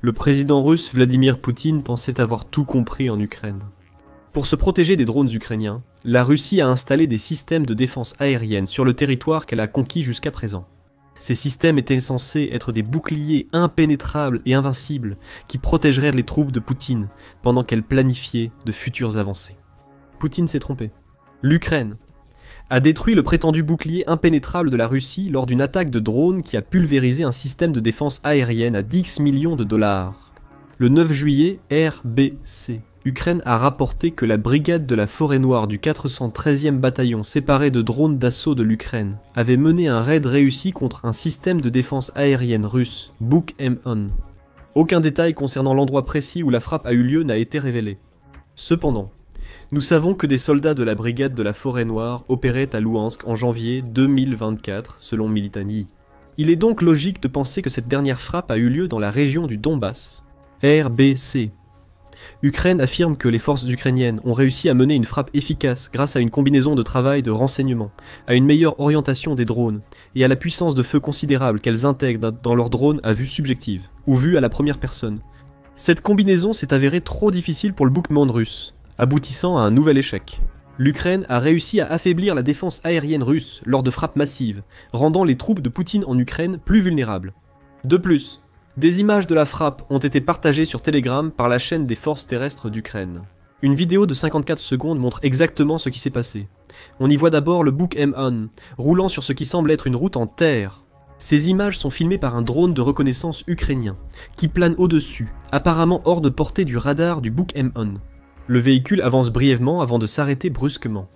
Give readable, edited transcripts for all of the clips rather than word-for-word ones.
Le président russe Vladimir Poutine pensait avoir tout compris en Ukraine. Pour se protéger des drones ukrainiens, la Russie a installé des systèmes de défense aérienne sur le territoire qu'elle a conquis jusqu'à présent. Ces systèmes étaient censés être des boucliers impénétrables et invincibles qui protégeraient les troupes de Poutine pendant qu'elle planifiait de futures avancées. Poutine s'est trompé. L'Ukraine a détruit le prétendu bouclier impénétrable de la Russie lors d'une attaque de drone qui a pulvérisé un système de défense aérienne à 10 millions de dollars. Le 9 juillet, RBC Ukraine a rapporté que la brigade de la Forêt Noire du 413e bataillon séparé de drones d'assaut de l'Ukraine avait mené un raid réussi contre un système de défense aérienne russe, Buk-M-On. Aucun détail concernant l'endroit précis où la frappe a eu lieu n'a été révélé. Cependant, nous savons que des soldats de la brigade de la Forêt Noire opéraient à Louhansk en janvier 2024, selon Militani. Il est donc logique de penser que cette dernière frappe a eu lieu dans la région du Donbass. RBC Ukraine affirme que les forces ukrainiennes ont réussi à mener une frappe efficace grâce à une combinaison de travail de renseignement, à une meilleure orientation des drones et à la puissance de feu considérable qu'elles intègrent dans leurs drones à vue subjective, ou vue à la première personne. Cette combinaison s'est avérée trop difficile pour le Buk-M-On russe, aboutissant à un nouvel échec. L'Ukraine a réussi à affaiblir la défense aérienne russe lors de frappes massives, rendant les troupes de Poutine en Ukraine plus vulnérables. De plus, des images de la frappe ont été partagées sur Telegram par la chaîne des forces terrestres d'Ukraine. Une vidéo de 54 secondes montre exactement ce qui s'est passé. On y voit d'abord le Buk-M-On, roulant sur ce qui semble être une route en terre. Ces images sont filmées par un drone de reconnaissance ukrainien, qui plane au-dessus, apparemment hors de portée du radar du Buk-M-On. Le véhicule avance brièvement avant de s'arrêter brusquement.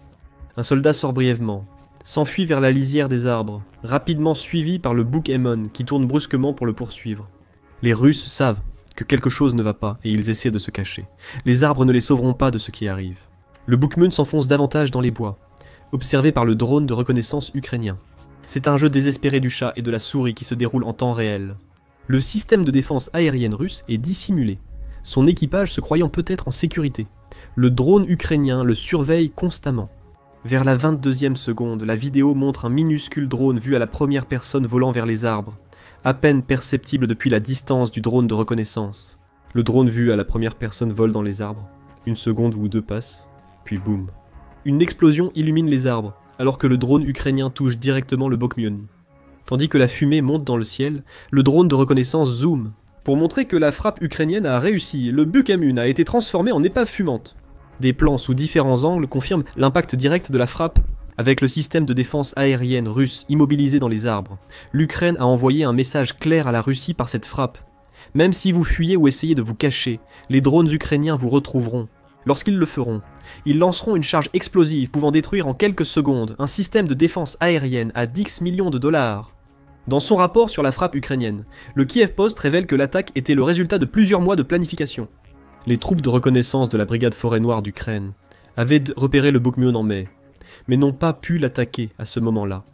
Un soldat sort brièvement, s'enfuit vers la lisière des arbres, rapidement suivi par le Buk-M-On qui tourne brusquement pour le poursuivre. Les Russes savent que quelque chose ne va pas et ils essaient de se cacher. Les arbres ne les sauveront pas de ce qui arrive. Le Buk-M-On s'enfonce davantage dans les bois, observé par le drone de reconnaissance ukrainien. C'est un jeu désespéré du chat et de la souris qui se déroule en temps réel. Le système de défense aérienne russe est dissimulé, son équipage se croyant peut-être en sécurité. Le drone ukrainien le surveille constamment. Vers la 22e seconde, la vidéo montre un minuscule drone vu à la première personne volant vers les arbres, à peine perceptible depuis la distance du drone de reconnaissance. Le drone vu à la première personne vole dans les arbres. Une seconde ou deux passe, puis boum. Une explosion illumine les arbres, alors que le drone ukrainien touche directement le Buk-M-On. Tandis que la fumée monte dans le ciel, le drone de reconnaissance zoome. Pour montrer que la frappe ukrainienne a réussi, le Buk-M-On a été transformé en épave fumante. Des plans sous différents angles confirment l'impact direct de la frappe. Avec le système de défense aérienne russe immobilisé dans les arbres, l'Ukraine a envoyé un message clair à la Russie par cette frappe. Même si vous fuyez ou essayez de vous cacher, les drones ukrainiens vous retrouveront. Lorsqu'ils le feront, ils lanceront une charge explosive pouvant détruire en quelques secondes un système de défense aérienne à 10 millions de dollars. Dans son rapport sur la frappe ukrainienne, le Kiev Post révèle que l'attaque était le résultat de plusieurs mois de planification. Les troupes de reconnaissance de la brigade Forêt Noire d'Ukraine avaient repéré le Buk-M-On en mai, mais n'ont pas pu l'attaquer à ce moment-là.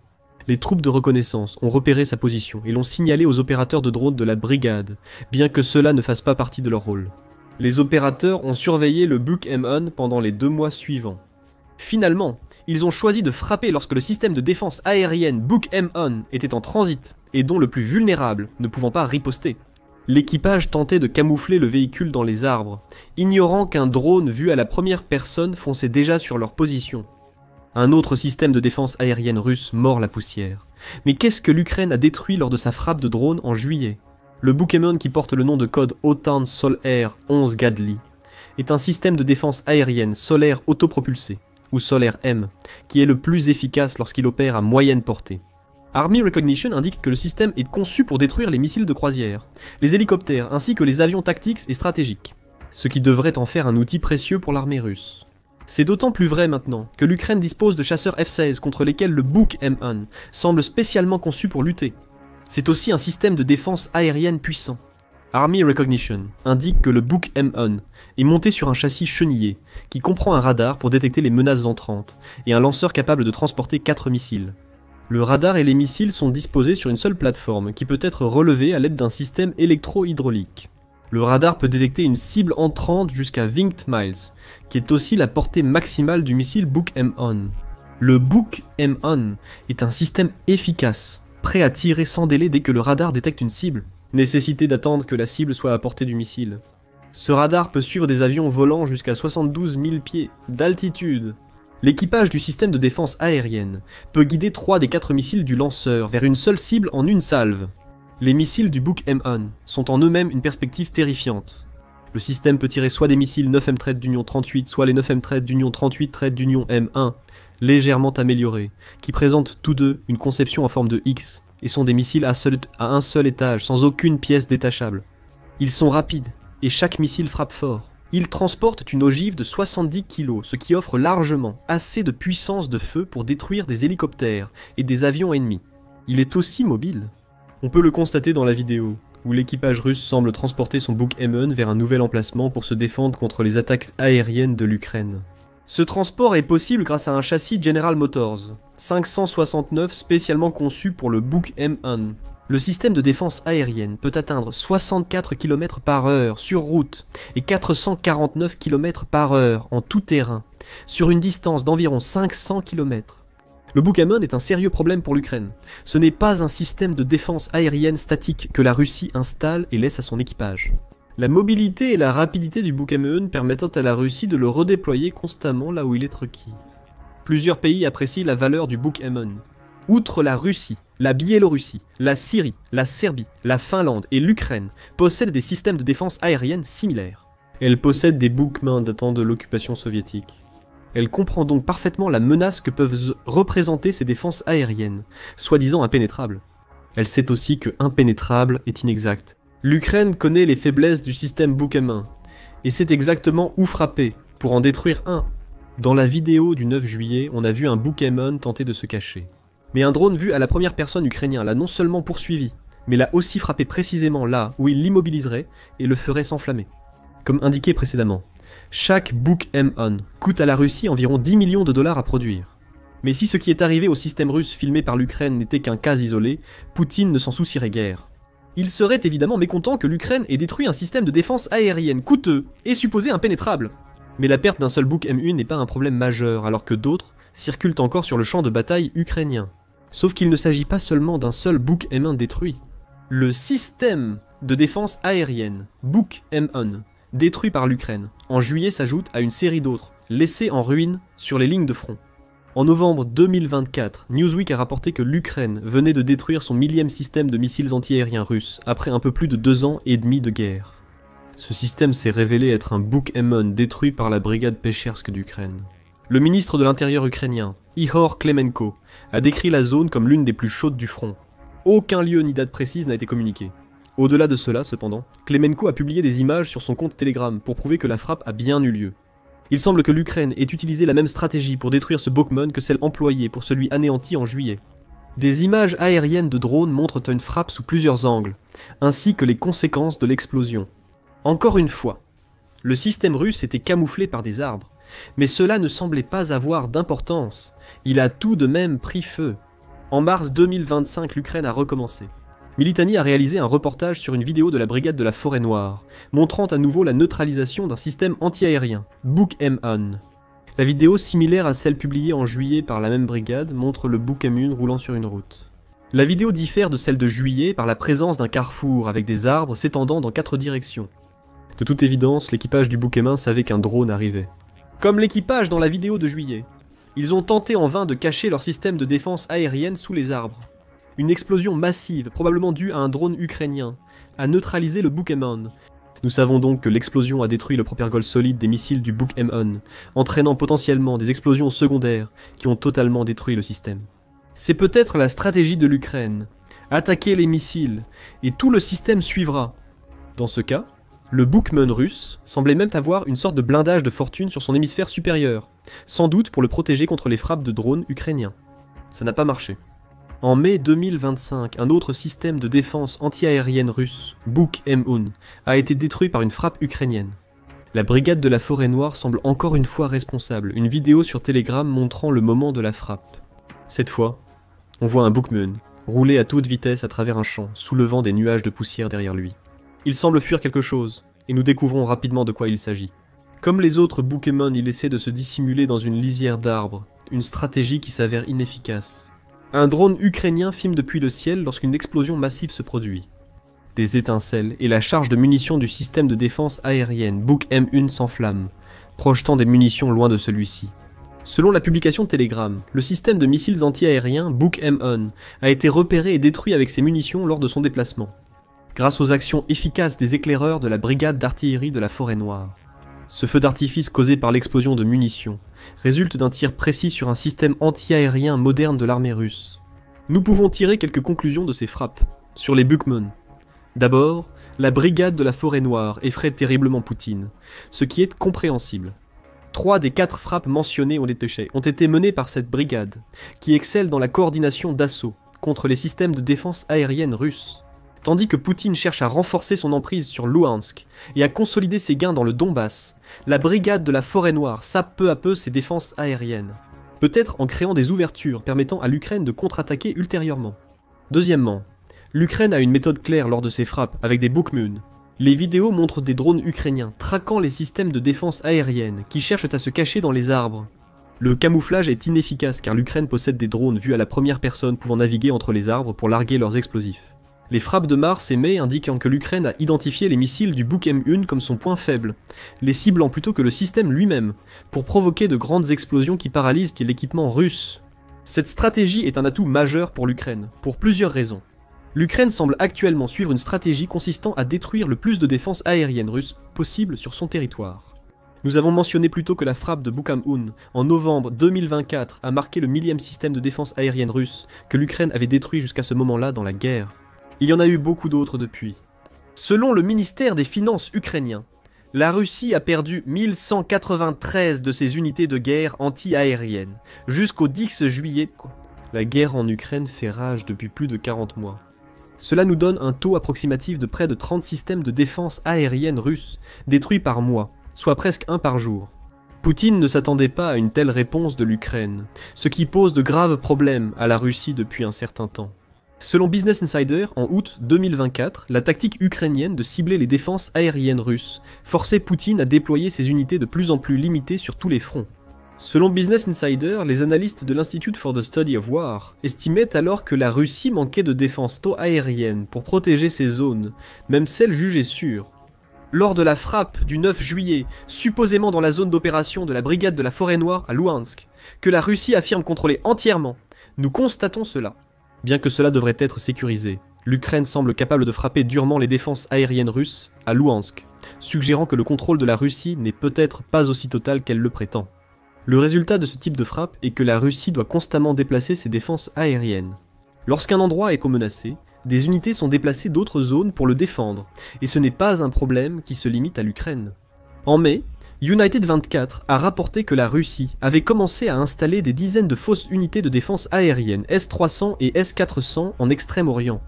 Les troupes de reconnaissance ont repéré sa position et l'ont signalé aux opérateurs de drones de la brigade, bien que cela ne fasse pas partie de leur rôle. Les opérateurs ont surveillé le Buk-M-On pendant les 2 mois suivants. Finalement, ils ont choisi de frapper lorsque le système de défense aérienne Buk-M-On était en transit et dont le plus vulnérable ne pouvant pas riposter. L'équipage tentait de camoufler le véhicule dans les arbres, ignorant qu'un drone vu à la première personne fonçait déjà sur leur position. Un autre système de défense aérienne russe mord la poussière. Mais qu'est-ce que l'Ukraine a détruit lors de sa frappe de drone en juillet? Le Buk-M-On, qui porte le nom de code OTAN Sol-Air 11 Gadli, est un système de défense aérienne solaire autopropulsé, ou Solaire-M, qui est le plus efficace lorsqu'il opère à moyenne portée. Army Recognition indique que le système est conçu pour détruire les missiles de croisière, les hélicoptères ainsi que les avions tactiques et stratégiques, ce qui devrait en faire un outil précieux pour l'armée russe. C'est d'autant plus vrai maintenant que l'Ukraine dispose de chasseurs F-16 contre lesquels le Buk-M-On semble spécialement conçu pour lutter. C'est aussi un système de défense aérienne puissant. Army Recognition indique que le Buk-M-On est monté sur un châssis chenillé qui comprend un radar pour détecter les menaces entrantes et un lanceur capable de transporter 4 missiles. Le radar et les missiles sont disposés sur une seule plateforme qui peut être relevée à l'aide d'un système électro-hydraulique. Le radar peut détecter une cible entrante jusqu'à 20 miles, qui est aussi la portée maximale du missile Buk-M-On. Le Buk-M-On est un système efficace, prêt à tirer sans délai dès que le radar détecte une cible. Nécessité d'attendre que la cible soit à portée du missile. Ce radar peut suivre des avions volant jusqu'à 72 000 pieds d'altitude. L'équipage du système de défense aérienne peut guider 3 des 4 missiles du lanceur vers une seule cible en une salve. Les missiles du Buk M1 sont en eux-mêmes une perspective terrifiante. Le système peut tirer soit des missiles 9M d'Union 38, soit les 9M d'Union 38 d'Union M1, légèrement améliorés, qui présentent tous deux une conception en forme de X, et sont des missiles à un seul étage, sans aucune pièce détachable. Ils sont rapides, et chaque missile frappe fort. Ils transportent une ogive de 70 kg, ce qui offre largement assez de puissance de feu pour détruire des hélicoptères et des avions ennemis. Il est aussi mobile. On peut le constater dans la vidéo, où l'équipage russe semble transporter son Buk M1 vers un nouvel emplacement pour se défendre contre les attaques aériennes de l'Ukraine. Ce transport est possible grâce à un châssis General Motors 569 spécialement conçu pour le Buk M1. Le système de défense aérienne peut atteindre 64 km/h sur route et 449 km/h en tout terrain, sur une distance d'environ 500 km. Le Buk M1 est un sérieux problème pour l'Ukraine. Ce n'est pas un système de défense aérienne statique que la Russie installe et laisse à son équipage. La mobilité et la rapidité du Buk M1 permettent à la Russie de le redéployer constamment là où il est requis. Plusieurs pays apprécient la valeur du Buk M1. Outre la Russie, la Biélorussie, la Syrie, la Serbie, la Finlande et l'Ukraine possèdent des systèmes de défense aérienne similaires. Elles possèdent des Buk M1 datant de l'occupation soviétique. Elle comprend donc parfaitement la menace que peuvent représenter ces défenses aériennes, soi-disant impénétrables. Elle sait aussi que impénétrable est inexact. L'Ukraine connaît les faiblesses du système Buk M1, et sait exactement où frapper, pour en détruire un. Dans la vidéo du 9 juillet, on a vu un Buk M1 tenter de se cacher. Mais un drone vu à la première personne ukrainien l'a non seulement poursuivi, mais l'a aussi frappé précisément là où il l'immobiliserait et le ferait s'enflammer. Comme indiqué précédemment, chaque Buk M1 coûte à la Russie environ 10 millions de dollars à produire. Mais si ce qui est arrivé au système russe filmé par l'Ukraine n'était qu'un cas isolé, Poutine ne s'en soucierait guère. Il serait évidemment mécontent que l'Ukraine ait détruit un système de défense aérienne coûteux et supposé impénétrable. Mais la perte d'un seul Buk M1 n'est pas un problème majeur, alors que d'autres circulent encore sur le champ de bataille ukrainien. Sauf qu'il ne s'agit pas seulement d'un seul Buk M1 détruit. Le système de défense aérienne Buk M1 détruit par l'Ukraine en juillet s'ajoute à une série d'autres, laissés en ruine sur les lignes de front. En novembre 2024, Newsweek a rapporté que l'Ukraine venait de détruire son 1000e système de missiles antiaériens russes après un peu plus de 2 ans et demi de guerre. Ce système s'est révélé être un Buk M1 détruit par la brigade Pechersk d'Ukraine. Le ministre de l'Intérieur ukrainien, Ihor Klemenko, a décrit la zone comme l'une des plus chaudes du front. Aucun lieu ni date précise n'a été communiqué. Au-delà de cela, cependant, Klemenko a publié des images sur son compte Telegram pour prouver que la frappe a bien eu lieu. Il semble que l'Ukraine ait utilisé la même stratégie pour détruire ce Buk M1 que celle employée pour celui anéanti en juillet. Des images aériennes de drones montrent une frappe sous plusieurs angles, ainsi que les conséquences de l'explosion. Encore une fois, le système russe était camouflé par des arbres, mais cela ne semblait pas avoir d'importance. Il a tout de même pris feu. En mars 2025, l'Ukraine a recommencé. Militani a réalisé un reportage sur une vidéo de la brigade de la Forêt Noire, montrant à nouveau la neutralisation d'un système anti-aérien, Buk M1. La vidéo, similaire à celle publiée en juillet par la même brigade, montre le Buk M1 roulant sur une route. La vidéo diffère de celle de juillet par la présence d'un carrefour avec des arbres s'étendant dans 4 directions. De toute évidence, l'équipage du Buk M1 savait qu'un drone arrivait. Comme l'équipage dans la vidéo de juillet, ils ont tenté en vain de cacher leur système de défense aérienne sous les arbres. Une explosion massive, probablement due à un drone ukrainien, a neutralisé le Buk M1. Nous savons donc que l'explosion a détruit le propergol solide des missiles du Buk M1, entraînant potentiellement des explosions secondaires qui ont totalement détruit le système. C'est peut-être la stratégie de l'Ukraine, attaquer les missiles, et tout le système suivra. Dans ce cas, le Buk M1 russe semblait même avoir une sorte de blindage de fortune sur son hémisphère supérieur, sans doute pour le protéger contre les frappes de drones ukrainiens. Ça n'a pas marché. En mai 2025, un autre système de défense anti-aérienne russe, Buk M1, a été détruit par une frappe ukrainienne. La brigade de la Forêt Noire semble encore une fois responsable, une vidéo sur Telegram montrant le moment de la frappe. Cette fois, on voit un Buk M1 rouler à toute vitesse à travers un champ, soulevant des nuages de poussière derrière lui. Il semble fuir quelque chose, et nous découvrons rapidement de quoi il s'agit. Comme les autres Buk M1, il essaie de se dissimuler dans une lisière d'arbres, une stratégie qui s'avère inefficace. Un drone ukrainien filme depuis le ciel lorsqu'une explosion massive se produit. Des étincelles et la charge de munitions du système de défense aérienne Buk M1 s'enflamme, projetant des munitions loin de celui-ci. Selon la publication Telegram, le système de missiles anti-aériens Buk M1 a été repéré et détruit avec ses munitions lors de son déplacement, grâce aux actions efficaces des éclaireurs de la brigade d'artillerie de la Forêt Noire. Ce feu d'artifice causé par l'explosion de munitions résulte d'un tir précis sur un système anti-aérien moderne de l'armée russe. Nous pouvons tirer quelques conclusions de ces frappes sur les Bukmen. D'abord, la brigade de la Forêt Noire effraie terriblement Poutine, ce qui est compréhensible. 3 des 4 frappes mentionnées ont été menées par cette brigade, qui excelle dans la coordination d'assaut contre les systèmes de défense aérienne russes. Tandis que Poutine cherche à renforcer son emprise sur Louhansk et à consolider ses gains dans le Donbass, la brigade de la Forêt Noire sape peu à peu ses défenses aériennes. Peut-être en créant des ouvertures permettant à l'Ukraine de contre-attaquer ultérieurement. Deuxièmement, l'Ukraine a une méthode claire lors de ses frappes avec des Bukmen. Les vidéos montrent des drones ukrainiens traquant les systèmes de défense aérienne qui cherchent à se cacher dans les arbres. Le camouflage est inefficace car l'Ukraine possède des drones vus à la première personne pouvant naviguer entre les arbres pour larguer leurs explosifs. Les frappes de mars et mai indiquent que l'Ukraine a identifié les missiles du Buk M1 comme son point faible, les ciblant plutôt que le système lui-même, pour provoquer de grandes explosions qui paralysent l'équipement russe. Cette stratégie est un atout majeur pour l'Ukraine, pour plusieurs raisons. L'Ukraine semble actuellement suivre une stratégie consistant à détruire le plus de défenses aériennes russes possible sur son territoire. Nous avons mentionné plus tôt que la frappe de Buk M1 en novembre 2024 a marqué le 1000e système de défense aérienne russe que l'Ukraine avait détruit jusqu'à ce moment-là dans la guerre. Il y en a eu beaucoup d'autres depuis. Selon le ministère des Finances ukrainien, la Russie a perdu 1193 de ses unités de guerre anti-aériennes jusqu'au 10 juillet. La guerre en Ukraine fait rage depuis plus de 40 mois. Cela nous donne un taux approximatif de près de 30 systèmes de défense aérienne russes détruits par mois, soit presque un par jour. Poutine ne s'attendait pas à une telle réponse de l'Ukraine, ce qui pose de graves problèmes à la Russie depuis un certain temps. Selon Business Insider, en août 2024, la tactique ukrainienne de cibler les défenses aériennes russes forçait Poutine à déployer ses unités de plus en plus limitées sur tous les fronts. Selon Business Insider, les analystes de l'Institute for the Study of War estimaient alors que la Russie manquait de défense aérienne pour protéger ses zones, même celles jugées sûres. Lors de la frappe du 9 juillet, supposément dans la zone d'opération de la brigade de la Forêt Noire à Louhansk, que la Russie affirme contrôler entièrement, nous constatons cela. Bien que cela devrait être sécurisé, l'Ukraine semble capable de frapper durement les défenses aériennes russes à Louhansk, suggérant que le contrôle de la Russie n'est peut-être pas aussi total qu'elle le prétend. Le résultat de ce type de frappe est que la Russie doit constamment déplacer ses défenses aériennes. Lorsqu'un endroit est menacé, des unités sont déplacées d'autres zones pour le défendre, et ce n'est pas un problème qui se limite à l'Ukraine. En mai, United 24 a rapporté que la Russie avait commencé à installer des dizaines de fausses unités de défense aérienne S-300 et S-400 en Extrême-Orient.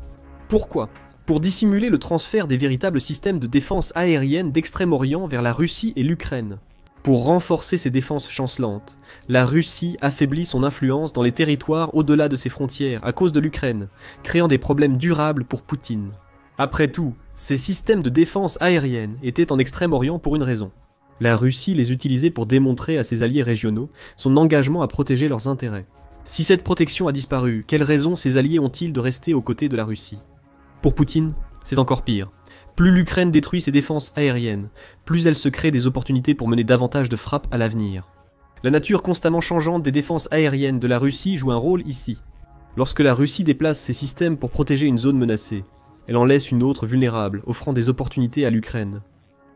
Pourquoi ? Pour dissimuler le transfert des véritables systèmes de défense aérienne d'Extrême-Orient vers la Russie et l'Ukraine. Pour renforcer ses défenses chancelantes, la Russie affaiblit son influence dans les territoires au-delà de ses frontières à cause de l'Ukraine, créant des problèmes durables pour Poutine. Après tout, ces systèmes de défense aérienne étaient en Extrême-Orient pour une raison. La Russie les utilisait pour démontrer à ses alliés régionaux son engagement à protéger leurs intérêts. Si cette protection a disparu, quelles raisons ses alliés ont-ils de rester aux côtés de la Russie ? Pour Poutine, c'est encore pire. Plus l'Ukraine détruit ses défenses aériennes, plus elle se crée des opportunités pour mener davantage de frappes à l'avenir. La nature constamment changeante des défenses aériennes de la Russie joue un rôle ici. Lorsque la Russie déplace ses systèmes pour protéger une zone menacée, elle en laisse une autre vulnérable, offrant des opportunités à l'Ukraine.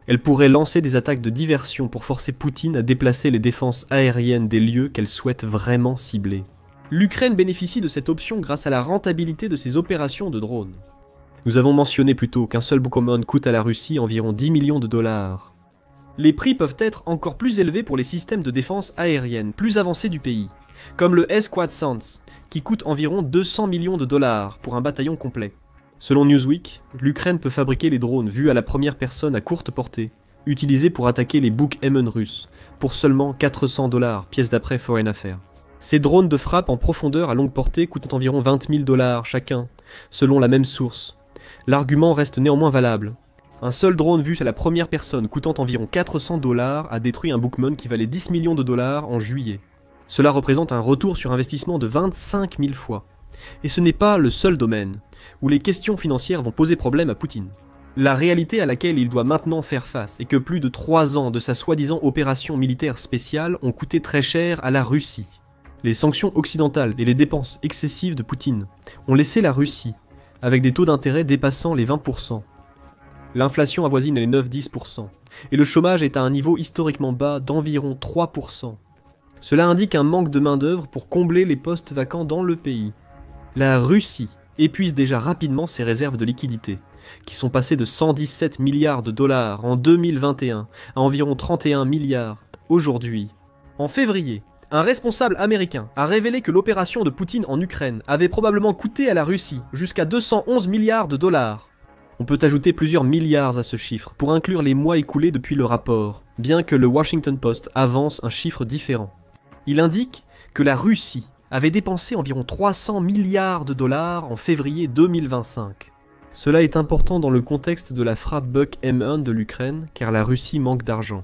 Elle pourrait lancer des attaques de diversion pour forcer Poutine à déplacer les défenses aériennes des lieux qu'elle souhaite vraiment cibler. L'Ukraine bénéficie de cette option grâce à la rentabilité de ses opérations de drones. Nous avons mentionné plus tôt qu'un seul Bukmen coûte à la Russie environ 10 millions de dollars. Les prix peuvent être encore plus élevés pour les systèmes de défense aérienne plus avancés du pays, comme le S-400, qui coûte environ 200 millions de dollars pour un bataillon complet. Selon Newsweek, l'Ukraine peut fabriquer les drones vus à la première personne à courte portée, utilisés pour attaquer les Buk M1 russes, pour seulement 400 $, pièce d'après Foreign Affairs. Ces drones de frappe en profondeur à longue portée coûtent environ 20 000 $ chacun, selon la même source. L'argument reste néanmoins valable. Un seul drone vu à la première personne coûtant environ 400 $ a détruit un Bukmen qui valait 10 millions de dollars en juillet. Cela représente un retour sur investissement de 25 000 fois. Et ce n'est pas le seul domaine. où les questions financières vont poser problème à Poutine. La réalité à laquelle il doit maintenant faire face est que plus de 3 ans de sa soi-disant opération militaire spéciale ont coûté très cher à la Russie. Les sanctions occidentales et les dépenses excessives de Poutine ont laissé la Russie avec des taux d'intérêt dépassant les 20%. L'inflation avoisine les 9-10%, et le chômage est à un niveau historiquement bas d'environ 3%. Cela indique un manque de main-d'œuvre pour combler les postes vacants dans le pays. La Russie épuise déjà rapidement ses réserves de liquidités, qui sont passées de 117 milliards de dollars en 2021 à environ 31 milliards aujourd'hui. En février, un responsable américain a révélé que l'opération de Poutine en Ukraine avait probablement coûté à la Russie jusqu'à 211 milliards de dollars. On peut ajouter plusieurs milliards à ce chiffre pour inclure les mois écoulés depuis le rapport, bien que le Washington Post avance un chiffre différent. Il indique que la Russie avait dépensé environ 300 milliards de dollars en février 2025. Cela est important dans le contexte de la frappe Buck M1 de l'Ukraine, car la Russie manque d'argent.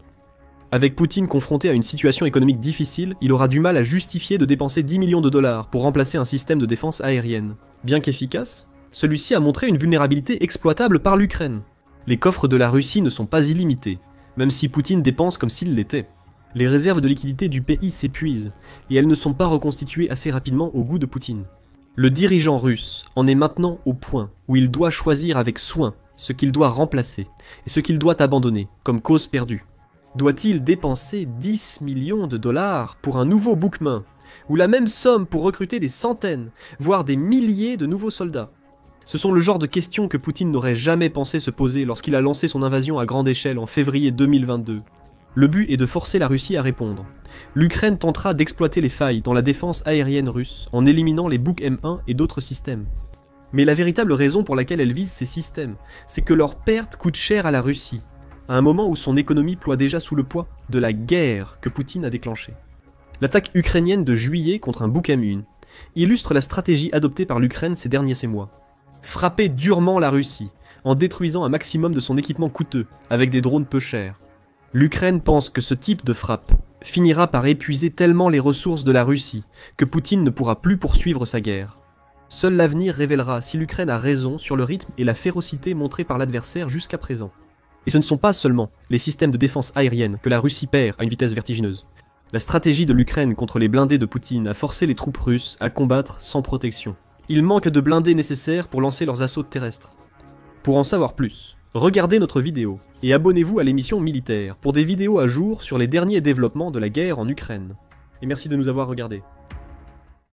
Avec Poutine confronté à une situation économique difficile, il aura du mal à justifier de dépenser 10 millions de dollars pour remplacer un système de défense aérienne. Bien qu'efficace, celui-ci a montré une vulnérabilité exploitable par l'Ukraine. Les coffres de la Russie ne sont pas illimités, même si Poutine dépense comme s'il l'était. Les réserves de liquidité du pays s'épuisent, et elles ne sont pas reconstituées assez rapidement au goût de Poutine. Le dirigeant russe en est maintenant au point où il doit choisir avec soin ce qu'il doit remplacer et ce qu'il doit abandonner comme cause perdue. Doit-il dépenser 10 millions de dollars pour un nouveau Boukmin, ou la même somme pour recruter des centaines, voire des milliers de nouveaux soldats? Ce sont le genre de questions que Poutine n'aurait jamais pensé se poser lorsqu'il a lancé son invasion à grande échelle en février 2022. Le but est de forcer la Russie à répondre. L'Ukraine tentera d'exploiter les failles dans la défense aérienne russe en éliminant les Buk M1 et d'autres systèmes. Mais la véritable raison pour laquelle elle vise ces systèmes, c'est que leur perte coûte cher à la Russie, à un moment où son économie ploie déjà sous le poids de la guerre que Poutine a déclenchée. L'attaque ukrainienne de juillet contre un Buk M1 illustre la stratégie adoptée par l'Ukraine ces derniers mois. Frapper durement la Russie, en détruisant un maximum de son équipement coûteux, avec des drones peu chers. L'Ukraine pense que ce type de frappe finira par épuiser tellement les ressources de la Russie que Poutine ne pourra plus poursuivre sa guerre. Seul l'avenir révélera si l'Ukraine a raison sur le rythme et la férocité montrés par l'adversaire jusqu'à présent. Et ce ne sont pas seulement les systèmes de défense aérienne que la Russie perd à une vitesse vertigineuse. La stratégie de l'Ukraine contre les blindés de Poutine a forcé les troupes russes à combattre sans protection. Il manque de blindés nécessaires pour lancer leurs assauts terrestres. Pour en savoir plus, regardez notre vidéo et abonnez-vous à l'émission Militaire pour des vidéos à jour sur les derniers développements de la guerre en Ukraine. Et merci de nous avoir regardés.